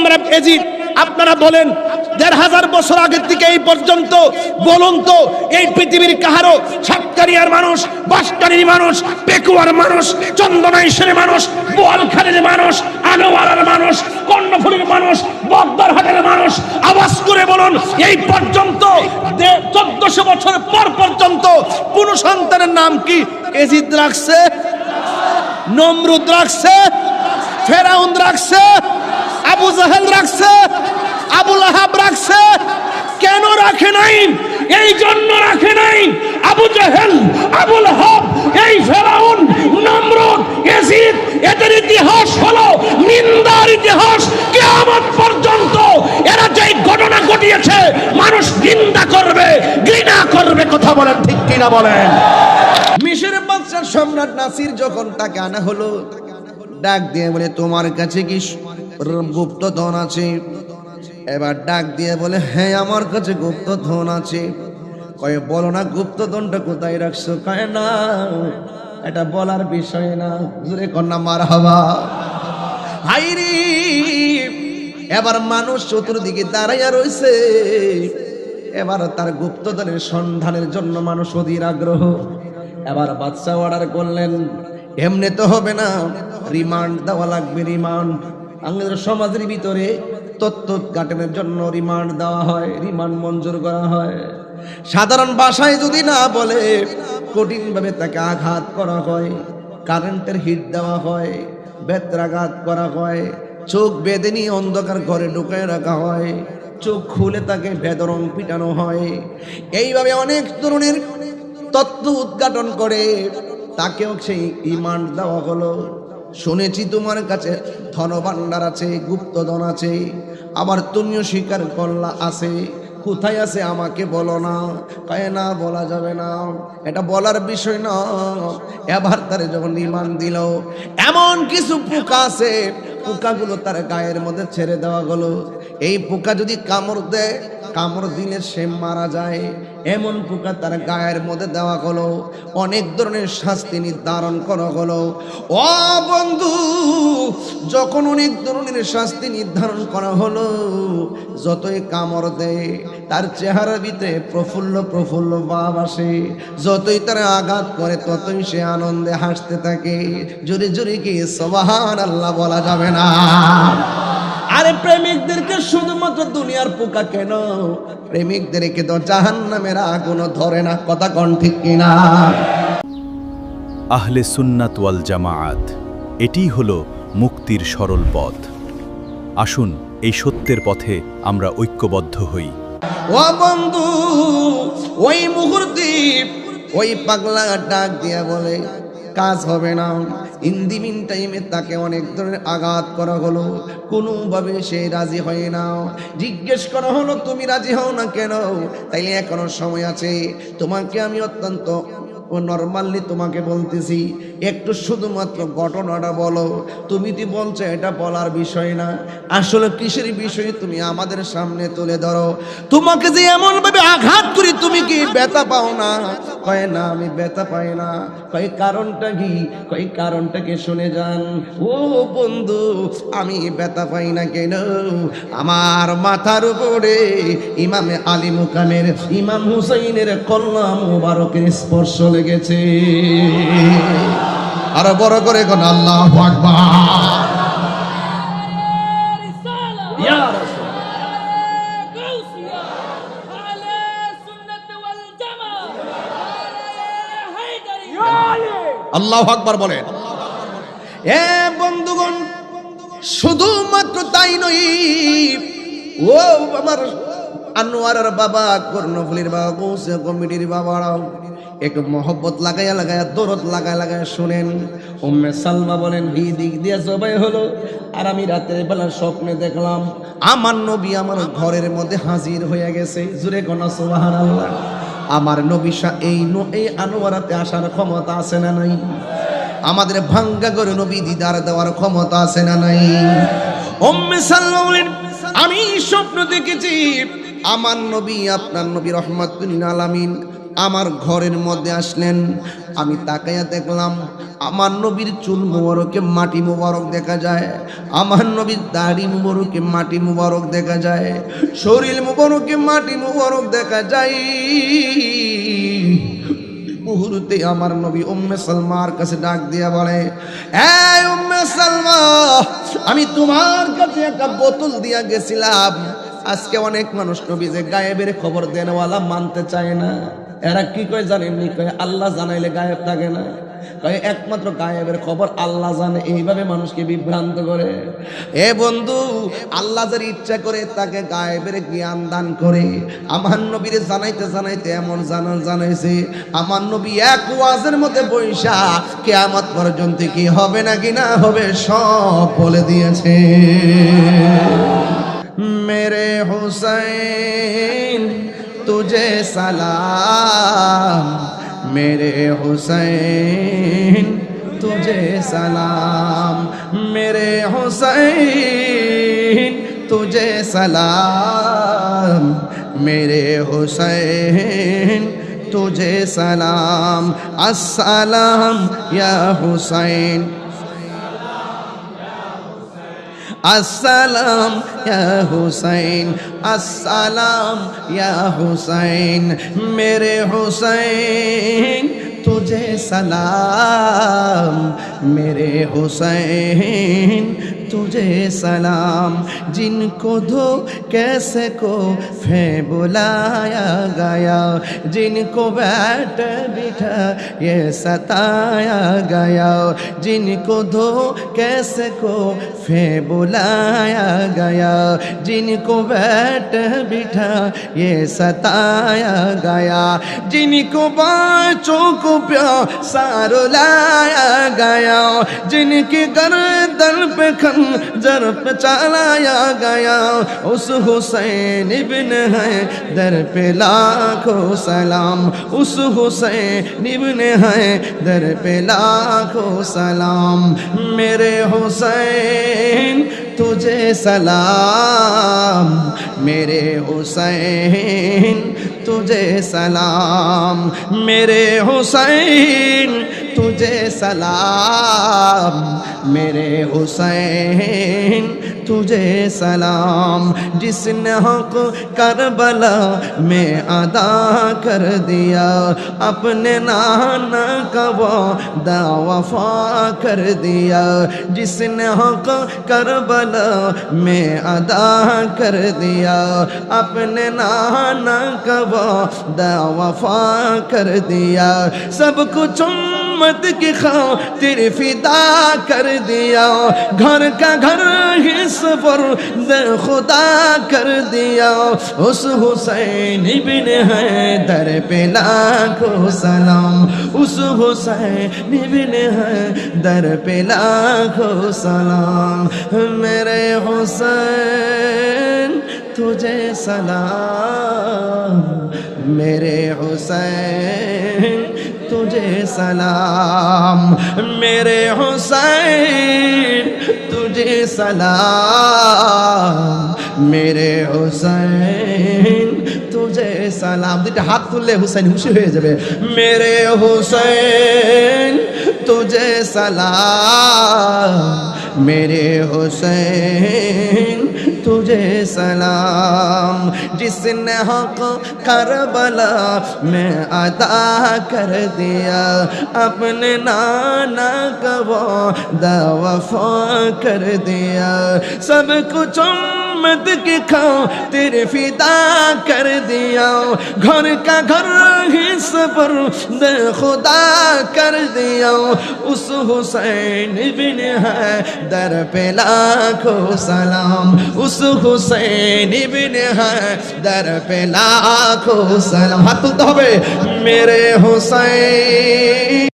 সম্রাট এজিদ, আপনারা বলেন ১৫০০ বছর আগের থেকে এই পর্যন্ত বলুন তো এই পৃথিবীর কাহারো সাতকারিয়ার মানুষ, বাঁশকারীর মানুষ, পেকুয়ার মানুষ, চন্দনাইশের মানুষ, বোয়ালখালীর মানুষ, আনোয়ারার মানুষ, কর্ণফুলীর মানুষ, বগদারহাটের মানুষ আওয়াজ করে বলুন এই পর্যন্ত ১৪০০ বছর পর পর্যন্ত কোন সন্তানের নাম কি এজিদ রাখছে, নমরুদ রাখছে, ফেরাউন রাখছে, আবু জাহেল রাখছে, আবু লাহাব রাখছে? কেন রাখে নাই? এই জন্য রাখে নাই আবু জাহেল, আবু লাহাব, এই ফেরাউন, নমরুদ, এজিদ, এদের ইতিহাস হলো নিন্দার ইতিহাস। কিয়ামত পর্যন্ত এরা যে ঘটনা ঘটিয়েছে মানুষ নিন্দা করবে, ঘৃণা করবে। কথা বলেন ঠিক কিনা বলেন? মিশরের বাদশা সম্রাট নাসির যখন তাকে আনা হলো, ডাক দিয়ে বলে তোমার কাছে কি গুপ্তধন আছে? এবার ডাক দিয়ে বলে হ্যাঁ আমার কাছে গুপ্তধন আছে। কয়ে বলো না গুপ্তধনটা কোথায় রাখছো? কয়ে না এটা বলার বিষয় না। জোরে কন্যা মারহাবা। হাইরি এবার মানুষ চতুর্দিকে দাঁড়াইয়া রয়েছে, এবার তার গুপ্তধনের সন্ধানের জন্য মানুষ অধীর আগ্রহ। এবার বাদশা অর্ডার করলেন এমনি তো হবে না, রিমান্ড দেওয়া লাগবে। রিমান্ড আমাদের সমাজের ভিতরে তথ্য উদ্ঘাটনের জন্য রিমান্ড দেওয়া হয়, রিমান্ড মঞ্জুর করা হয়। সাধারণ ভাষায় যদি না বলে কঠিনভাবে তাকে আঘাত করা হয়, কারেন্টের হিট দেওয়া হয়, বেত্রাঘাত করা হয়, চোখ বেঁধে নিয়ে অন্ধকার ঘরে ঢুকায় রাখা হয়, চোখ খুলে তাকে বেদরং পিটানো হয়। এইভাবে অনেক তরুণের তথ্য উদ্ঘাটন করে তাকেও সেই রিমান্ড দেওয়া হলো। শুনেছি তোমার কাছে ধনভাণ্ডার আছে, গুপ্তধন আছে, আবার তুমিও স্বীকার করলা আছে। কোথায় আছে আমাকে বলো না। কয় না বলা যাবে না, এটা বলার বিষয় না। এবার তারে যখন রিমান্ড দিল, এমন কিছু পোকা আছে, পোকাগুলো তার গায়ের মধ্যে ছেড়ে দেওয়া হলো। এই পোকা যদি কামড় দেয়, কামড় দিলে সে মারা যায়, এমন পোকা তার গায়ের মধ্যে দেওয়া হলো। অনেক ধরনের শাস্তি নির্ধারণ করা হলো। ও বন্ধু, যখন অনেক ধরনের শাস্তি নির্ধারণ করা হলো, যতই কামড় দেয় তার চেহারার ভিতরে প্রফুল্ল প্রফুল্ল ভাব আসে, যতই তার আঘাত করে ততই সে আনন্দে হাসতে থাকে। জোরে জোরে কি সুবহানাল্লাহ বলা যাবে না? আরে প্রেমিকদেরকে শুধুমাত্র দুনিয়ার পোকা কেন, প্রেমিকদেরকে তো জাহান্নামের আগুন ধরে না। কথা কোন ঠিক কিনা? আহলে সুন্নাত ওয়াল জামাআত, এটিই হলো মুক্তির সরল পথ। আসুন এই সত্যের পথে আমরা ঐক্যবদ্ধ হই। ও বন্ধু, ওই মুহূর্তে ওই পাগলা ডাক দিয়া বলে কাজ হবে না। ইন দি মিন টাইমে তাকে অনেক ধরনের আঘাত করা হলো, কোনোভাবে সে রাজি হয় না। জিজ্ঞেস করা হলো তুমি রাজি হও না কেন? তাইলে এখনো সময় আছে, তোমাকে আমি অত্যন্ত নরমালি তোমাকে বলতেছি, একটু শুধুমাত্র ঘটনাটা বলো। তুমি কি বলছো এটা বলার বিষয় না, আসলে কিসের বিষয় তুমি আমাদের সামনে তুলে ধরো। তোমাকে যে এমন ভাবে আঘাত করি তুমি কি ব্যথা পাও না? কয় না আমি ব্যথা পাই না। কয় কারণটা কি? কয় কারণটাকে শুনে যান। ও বন্ধু, আমি ব্যথা পাই না কেন? আমার মাথার উপরে ইমামে আলী মুকামের ইমাম হুসাইনের কল্লা মুবারকের স্পর্শ লেগেছে। আরো বড় করে কোন আল্লাহু আকবার। ইয়া রাসূল আল্লাহু আকবার বলেন। এ বন্ধুগণ, শুধুমাত্র তাই নয়, ও আমার আনোয়ারের বাবা, কর্ণফুলীর বাবা, গৌসে কমিটির বাবারাও একটু মহব্বত লাগাইয়া লাগাইয়া দরদ লাগায় লাগায় শুনেন। উম্মে সালমা বলেন এই দিক দিয়ে জবাই হলো, আর আমি রাতের বেলা স্বপ্নে দেখলাম আমার নবী আমার ঘরের মধ্যে হাজির হয়ে গেছে। জুরে কোনা সুবহানাল্লাহ। আমার নবী এই আনোয়ারাতে আসার ক্ষমতা আছে না নাই? আমাদের ভাঙ্গা করে নবী দিদার দেওয়ার ক্ষমতা আছে না নাই? উম্মে সালমা বলেন আমি স্বপ্ন দেখেছি আমার নবী, আপনার নবী রহমাতুল আলামিন আমার ঘরের মধ্যে আসলেন। আমি তাকাইয়া দেখলাম আমার নবীর চুল মুবারকে মাটি মুবারক দেখা যায়, আমার নবীর দাড়ি মুবারকে মাটি মুবারক দেখা যায়, শরীর মুবারকে মাটি মুবারক দেখা যায়। মুহূর্তে আমার নবী উম্মে সালমার কাছে ডাক দিয়া বলে, এই উম্মে সালমা, আমি তোমার কাছে একটা বোতল দিয়া গেছিলাম। আজকে অনেক মানুষ নবী যে গায়েবের খবর দেনওয়ালা মানতে চায় না। এরা কি কয় জানেননি? কয় আল্লাহ জানাইলে গায়েব থাকে না। কয় একমাত্র গায়েবের খবর আল্লাহ জানে। এইভাবে মানুষকে বিভ্রান্ত করে। এ বন্ধু, আল্লাহ যার ইচ্ছা করে তাকে গায়েবের জ্ঞান দান করে। আমার নবীরে জানাইতে জানাইতে এমন জানাইছে, আমার নবী এক ওয়াজের মধ্যে বৈশা কিয়ামত পর্যন্ত কি হবে নাকি না হবে সব বলে দিয়েছে। मेरे हुसैन तुझे सलाम, मेरे हुसैन तुझे सलाम, मेरे हुसैन तुझे सलाम, मेरे हुसैन तुझे सलाम, अस्सलाम या हुसैन, अस्सलाम या हुसैन, अस्सलाम या हुसैन, मेरे हुसैन तुझे सलाम, मेरे हुसैन तुझे सलाम। जिनको धो कैसे को फे बुलाया गया, जिनको बैठ बिठा ये सताया गया, जिनको धो कैसे को फे बुलाया गया, जिनको बैठ बिठा ये सताया गया, जिनको बच्चों को प्यासा रुलाया गया, जिनके गर्दन पे खंजर पे चलाया गया, उस हुसैन इब्न हैदर पे लाखों सलाम, उस हुसैन इब्न हैदर पे लाखों सलाम, मेरे हुसैन तुझे सलाम, मेरे हुसैन तुझे सलाम, मेरे हुसैन तुझे सलाम, मेरे हुसैन तुझे सलाम। जिसने हक करबला में अदा कर दिया, अपने नाना का वादा वफा कर दिया, जिसने हक करबला में अदा कर दिया, अपने नाना का वादा वफा कर दिया, सब कुछ उम्मत की खातिर फिदा कर दिया, घर का घर हिस्स पर खुदा कर दिया, उस हुसैन इब्न हैदर पे लाखों सलाम, उस हुसैन इब्न हैदर पे लाखों सलाम, मेरे हुसैन तुझे सलाम, मेरे हुसैन तुझे सलाम, मेरे हुसैन तुझे सलाम, मेरे हुसैन तुझे सलाम। দুইটা হাত তুললে হুসাইন খুশি হয়ে যাবে। मेरे हुसैन तुझे सलाम, मेरे हुसैन तुझे सलाम। जिसने हक करबला में अदा कर दिया, अपने नाना का वादा वफा कर दिया, सब कुछ उम्मत की खातिर फिदा कर दिया, घर का घर हिस्स पर खुदा कर दिया, उस हुसैन इब्न हैदर पे लाखों सलाम, उस हुसैन इब्न हैदर पे लाखों सलाम। हाथ तुलते হবে। मेरे हुसैन